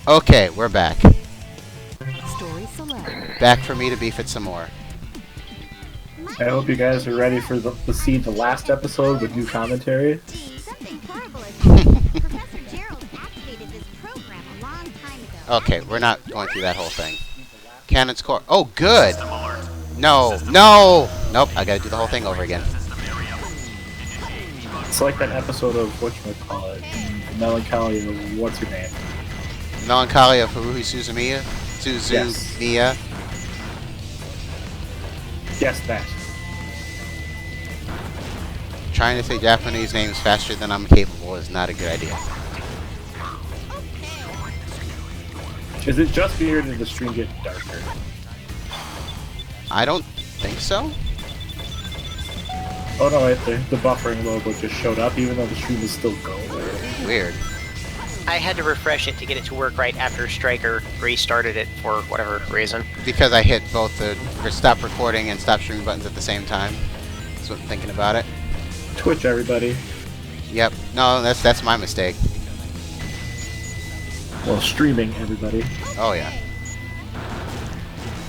Okay, we're back. Story select. Back for me to beef it some more. I hope you guys are ready for to see the last episode with new commentary. Something horrible has happened. Professor Gerald activated this program a long time ago. Okay, we're not going through that whole thing. Cannon's core. Oh, good! No, no! Nope, I gotta do the whole thing over again. It's like that episode of whatchamacallit, Melancholy of what's her name? Melancholy of Haruhi Suzumiya? Suzumiya? Yes, that. Trying to say Japanese names faster than I'm capable is not a good idea. Is it just me or did the stream get darker? I don't think so. Oh no, the buffering logo just showed up even though the stream is still going. Weird. I had to refresh it to get it to work right after Stryker restarted it for whatever reason. Because I hit both the stop recording and stop streaming buttons at the same time. That's what I'm thinking about it. Twitch, everybody. Yep. No, that's my mistake. Well, streaming, everybody. Oh yeah.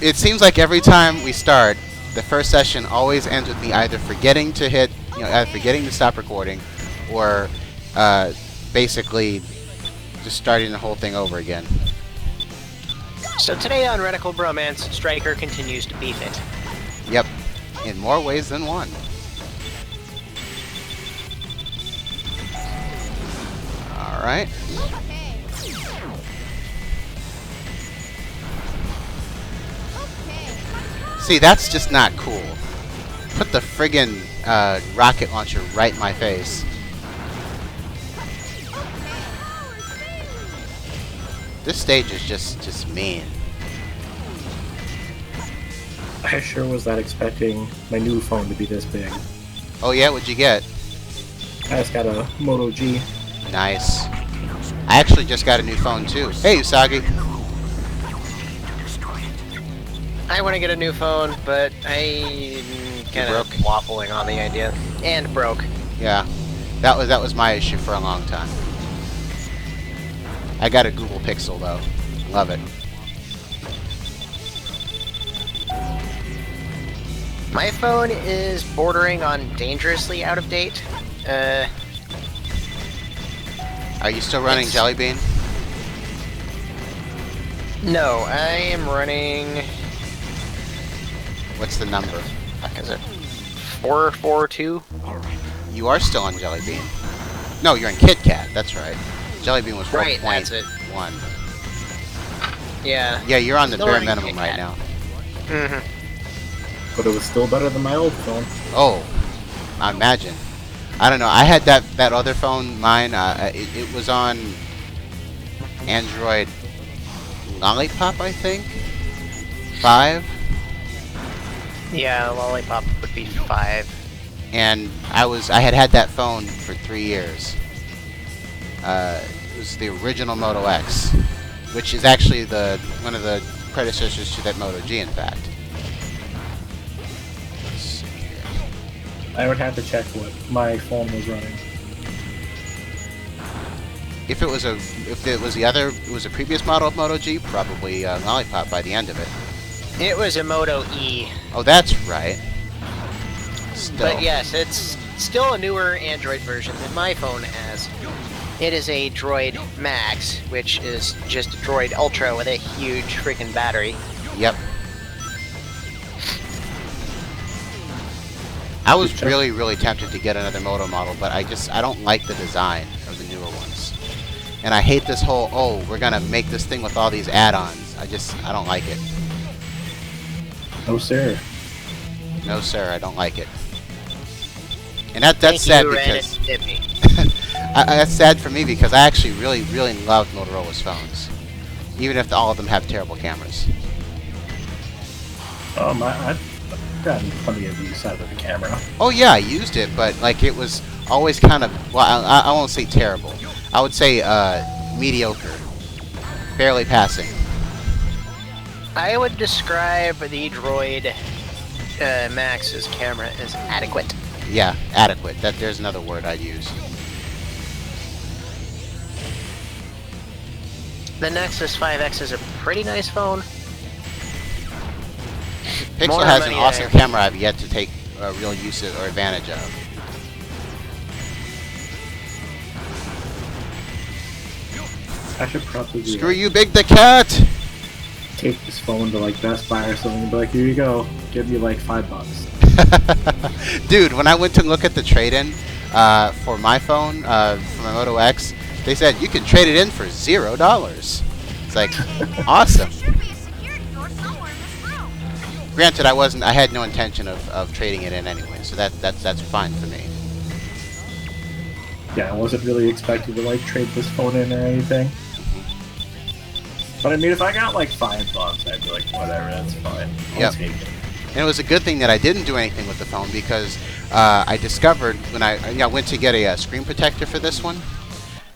It seems like every time we start, the first session always ends with me either forgetting to hit, either forgetting to stop recording, or basically just starting the whole thing over again. So today on Radical Bromance, Stryker continues to beef it. Yep. In more ways than one. Alright. See, that's just not cool. Put the friggin' rocket launcher right in my face. This stage is just mean. I sure was not expecting my new phone to be this big. Oh yeah, what'd you get? I just got a Moto G. Nice. I actually just got a new phone too. Hey, Usagi. I want to get a new phone, but I'm kind of waffling on the idea. And broke. Yeah, that was my issue for a long time. I got a Google Pixel though. Love it. My phone is bordering on dangerously out of date. Are you still running Jelly Bean? No, I am running... What's the number? Fuck is it? 442? You are still on Jelly Bean. No, you're in Kit Kat. That's right. Jelly Bean was 4.1. Right, that's it. Yeah. Yeah, you're on the Still bare running minimum Kit right Kat. now. Mm-hmm. But it was still better than my old phone. Oh, I imagine. I don't know. I had that other phone, mine. It was on Android Lollipop, I think. 5. Yeah, Lollipop would be 5. And I had that phone for 3 years. It was the original Moto X, which is actually one of the predecessors to that Moto G, in fact. Let's see here. I would have to check what my phone was running. If it was a previous model of Moto G, probably Lollipop by the end of it. It was a Moto E. Oh, that's right. Still. But yes, it's still a newer Android version than my phone has. It is a Droid Max, which is just a Droid Ultra with a huge freaking battery. Yep. I was really tempted to get another Moto model, but I don't like the design of the newer ones. And I hate this whole, oh, we're gonna make this thing with all these add-ons. I don't like it. No, sir. No, sir, I don't like it. And that's sad because that's sad for me because I actually really love Motorola's phones, even if all of them have terrible cameras. I've gotten plenty of use out of the camera. Oh yeah, I used it, but like it was always kind of, well, I won't say terrible. I would say mediocre, barely passing. I would describe the Droid Max's camera as adequate. Yeah, adequate. There's another word I'd use. The Nexus 5X is a pretty nice phone. Pixel More has an money awesome there. camera I've yet to take real use of or advantage of. I should probably Screw you, Big the Cat! take this phone to like Best Buy or something and be like, here you go, give me like $5. Dude, when I went to look at the trade-in for my phone, for my Moto X, they said you can trade it in for $0. It's like, awesome. There should be a security door somewhere in this room. Granted, I had no intention of trading it in anyway, so that's fine for me. Yeah, I wasn't really expecting to like trade this phone in or anything. But I mean, if I got like $5, I'd be like, whatever, that's fine. I'll Yep. take it. And it was a good thing that I didn't do anything with the phone because I discovered when I went to get a screen protector for this one,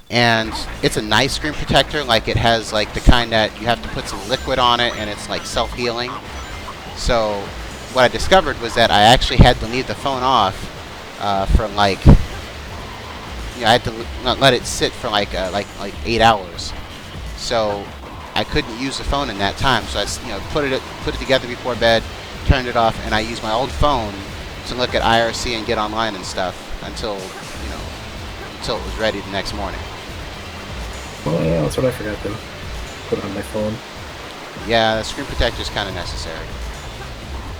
and it's a nice screen protector. Like it has like the kind that you have to put some liquid on it, and it's like self-healing. So what I discovered was that I actually had to leave the phone off for like I had to let it sit for like 8 hours. So I couldn't use the phone in that time. So I put it together before bed, turned it off, and I used my old phone to look at IRC and get online and stuff until it was ready the next morning. Well, yeah, that's what I forgot to put on my phone. Yeah, the screen protector is kind of necessary.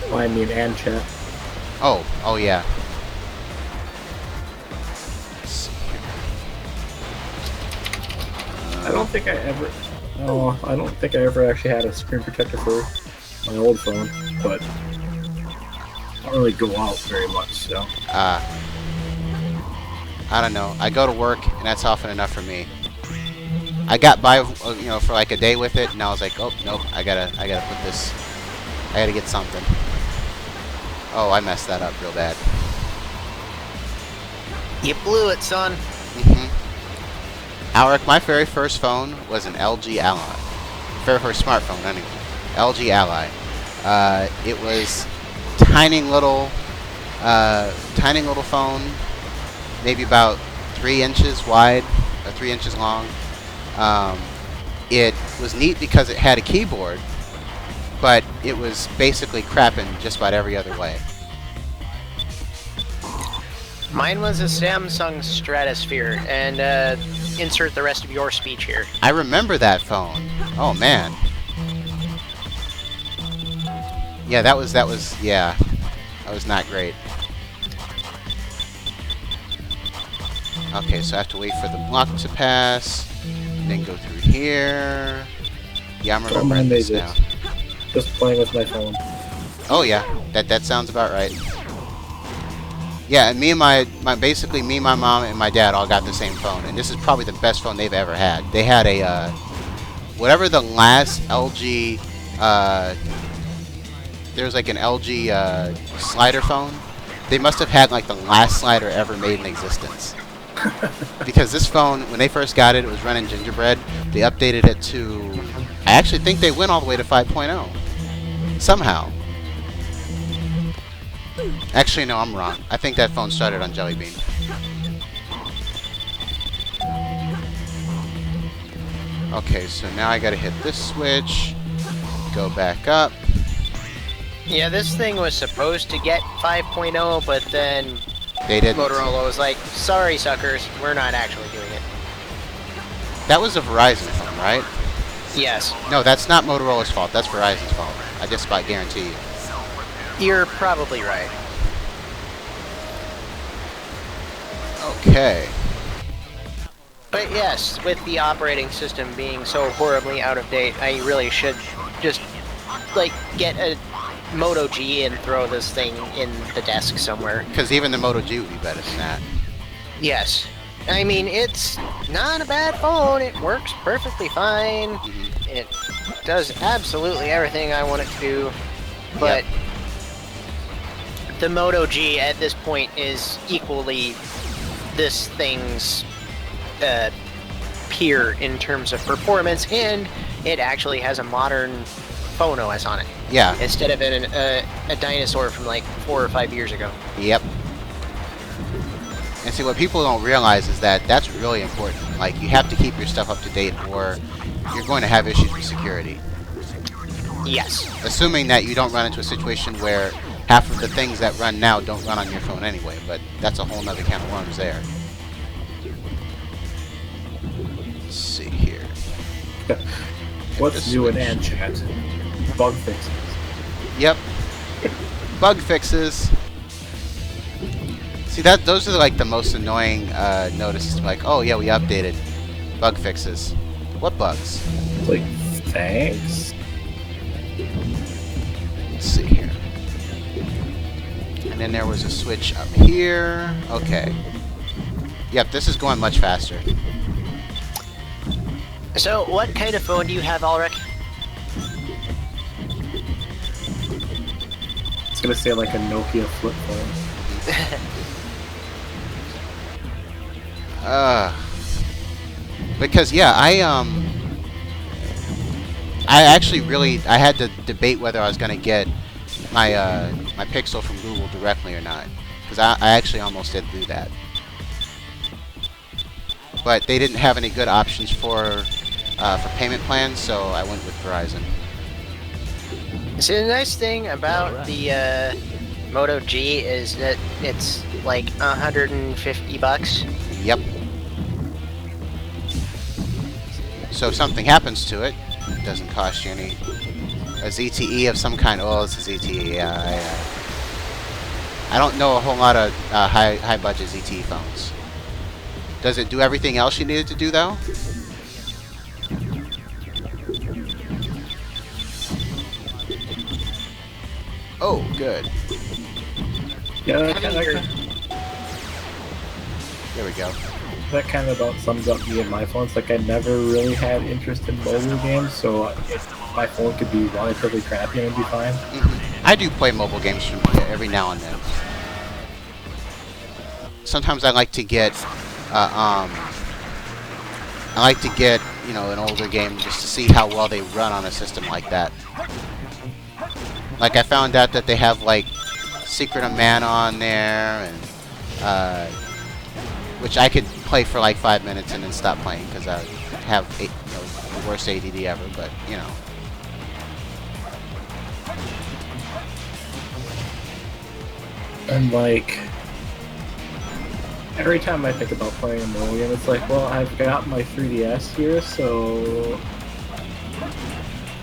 Well, I mean, and chat. Oh yeah. Let's see here. I don't think I ever. Oh, I don't think I ever actually had a screen protector for my old phone, but I don't really go out very much, so. I don't know. I go to work, and that's often enough for me. I got by, for like a day with it, and I was like, oh nope, I gotta put this. I gotta get something. Oh, I messed that up real bad. You blew it, son. Alric, my very first phone was an LG Ally. Very first smartphone, anyway. LG Ally. It was tiny little phone, maybe about 3 inches wide, or 3 inches long. It was neat because it had a keyboard, but it was basically crap in just about every other way. Mine was a Samsung Stratosphere, and insert the rest of your speech here. I remember that phone. Oh man. Yeah, that was not great. Okay, so I have to wait for the block to pass, and then go through here. Yeah, I'm remembering this now. Just playing with my phone. Oh yeah, that sounds about right. Yeah, and me and my mom and my dad all got the same phone, and this is probably the best phone they've ever had. They had a whatever the last LG there was like an LG slider phone. They must have had like the last slider ever made in existence. Because this phone, when they first got it, it was running Gingerbread. They updated it to, I actually think they went all the way to 5.0 somehow. Actually, no, I'm wrong. I think that phone started on Jelly Bean. Okay, so now I gotta hit this switch, go back up. Yeah, this thing was supposed to get 5.0, but then They didn't. Motorola was like, sorry suckers, we're not actually doing it. That was a Verizon phone, right? Yes. No, that's not Motorola's fault. That's Verizon's fault. I just about guarantee you. You're probably right. Okay. But yes, with the operating system being so horribly out of date, I really should just, like, get a Moto G and throw this thing in the desk somewhere. Because even the Moto G would be better than that. Yes. I mean, it's not a bad phone. It works perfectly fine. It does absolutely everything I want it to do. But the Moto G at this point is equally this thing's peer in terms of performance, and it actually has a modern phone OS on it. Yeah. Instead of a dinosaur from like 4 or 5 years ago. Yep. And see, what people don't realize is that that's really important. Like, you have to keep your stuff up to date, or you're going to have issues with security. Yes. Assuming that you don't run into a situation where half of the things that run now don't run on your phone anyway, but that's a whole nother can of worms there. Let's see here. What's new in Ant Chat? Bug fixes. Yep. Bug fixes. See, those are like the most annoying notices. Like, oh yeah, we updated. Bug fixes. What bugs? Like, thanks. Let's see here. And then there was a switch up here. Okay. Yep, this is going much faster. So, what kind of phone do you have, Ulrich? It's gonna say like a Nokia flip phone. Because yeah, I actually I had to debate whether I was gonna get my my Pixel from Google directly or not, because I actually almost did do that, but they didn't have any good options for payment plans, so I went with Verizon. So the nice thing about the Moto G is that it's like $150. Yep. So if something happens to it, it doesn't cost you any. A ZTE of some kind. Oh, it's a ZTE. Yeah, I don't know a whole lot of high budget ZTE phones. Does it do everything else you needed to do though? Oh, good. Yeah, There we go. that kind of about sums up me and my phones. Like, I never really had interest in mobile games, so my phone could be relatively crappy and it'd be fine. I do play mobile games every now and then. Sometimes I like to get, you know, an older game just to see how well they run on a system like that. Like, I found out that they have like Secret of Mana on there, and which I could play for like 5 minutes and then stop playing because I have the worst ADD ever. But you know. And like, every time I think about playing a mobile game, it's like, well, I've got my 3DS here, so...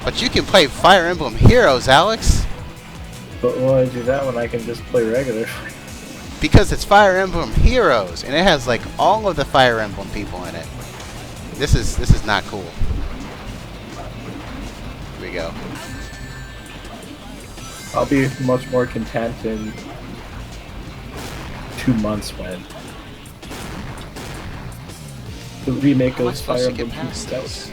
But you can play Fire Emblem Heroes, Alex! But why do that when I can just play regular? Because it's Fire Emblem Heroes, and it has like all of the Fire Emblem people in it. This is not cool. Here we go. I'll be much more content in 2 months when the remake of Fire Emblem comes out.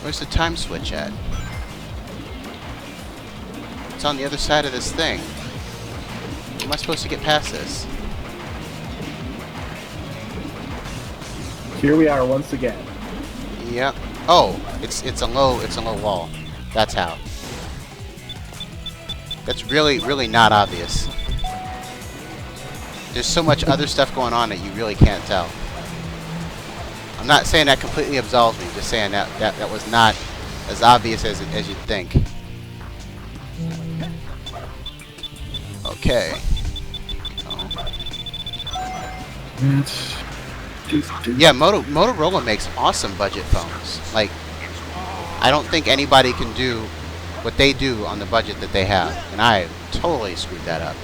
Where's the time switch at? It's on the other side of this thing. How am I supposed to get past this? Here we are once again. Yep. Oh, it's a low wall. That's how. That's really not obvious. There's so much other stuff going on that you really can't tell. I'm not saying that completely absolves me, just saying that was not as obvious as you'd think. Okay. Yeah, Motorola makes awesome budget phones. Like, I don't think anybody can do what they do on the budget that they have, and I totally screwed that up.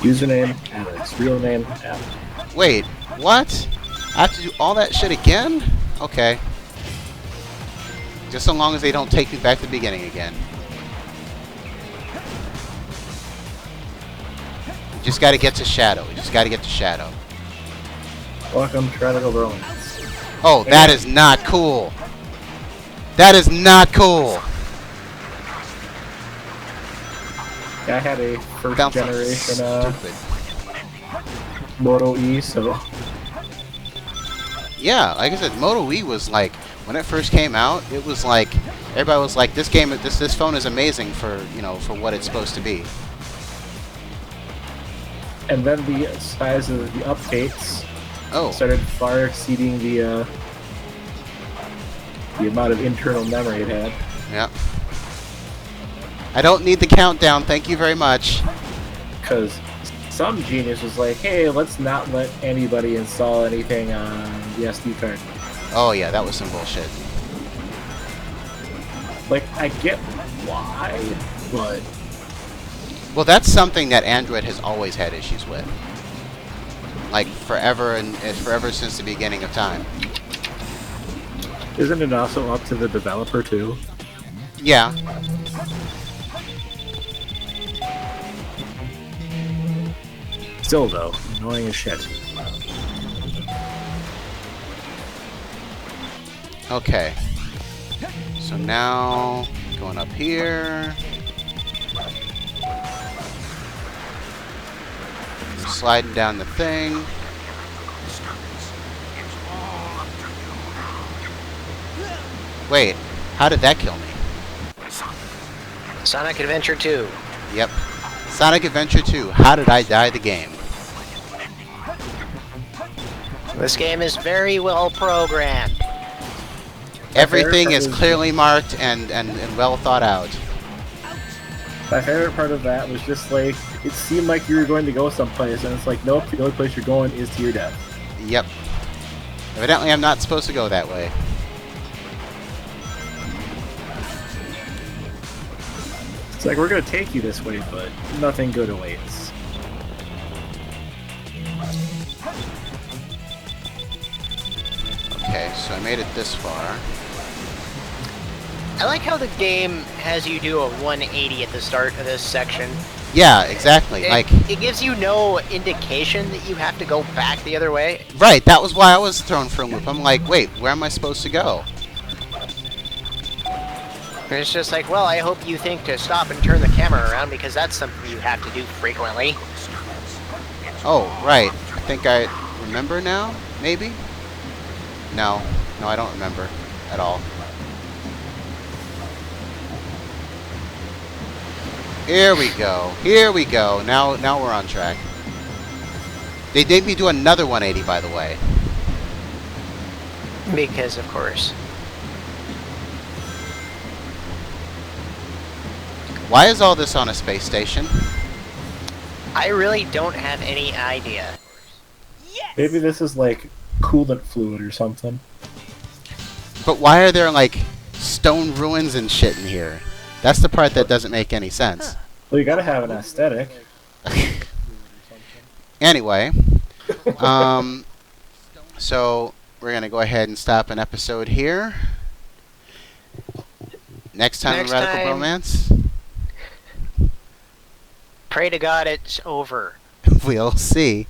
Username, Alex. Real name, Alex. Wait, what? I have to do all that shit again? Okay. Just so long as they don't take me back to the beginning again. You just gotta get to Shadow. You just gotta get to Shadow. Welcome to Bromance. Oh, that is not cool. That is not cool. I had a first Bounce generation stupid. Moto E, so Yeah, like I said, Moto E was like, when it first came out, it was like, everybody was like, this phone is amazing for, you know, for what it's supposed to be. And then the size of the updates Oh, started far exceeding the amount of internal memory it had. yeah. I don't need the countdown, thank you very much. Because some genius was like, hey, let's not let anybody install anything on the SD card. Oh yeah, that was some bullshit. Like, I get why, but Well, that's something that Android has always had issues with. Like, forever and forever since the beginning of time. isn't it also up to the developer too? Yeah. Still though, annoying as shit. Okay. So now, going up here. Sliding down the thing. Wait, how did that kill me? Sonic Adventure 2. Yep. Sonic Adventure 2, how did I die the game? This game is very well programmed. Everything is clearly marked and well thought out. My favorite part of that was just like, it seemed like you were going to go someplace, and it's like, nope, the only place you're going is to your death. Yep. Evidently I'm not supposed to go that way. It's like, we're going to take you this way, but nothing good awaits. Okay, so I made it this far. I like how the game has you do a 180 at the start of this section. Yeah, exactly. It gives you no indication that you have to go back the other way. Right, that was why I was thrown for a loop. I'm like, wait, where am I supposed to go? And it's just like, well, I hope you think to stop and turn the camera around because that's something you have to do frequently. Oh, right. I think I remember now, maybe? No, I don't remember at all. Here we go. Here we go. Now we're on track. They made me do another 180, by the way. Because, of course. Why is all this on a space station? I really don't have any idea. Maybe this is like coolant fluid or something. But why are there, like, stone ruins and shit in here? That's the part that doesn't make any sense. Well, you gotta have an aesthetic. Anyway, so we're gonna go ahead and stop an episode here. Next time on Radical Bromance, Pray to God it's over. we'll see.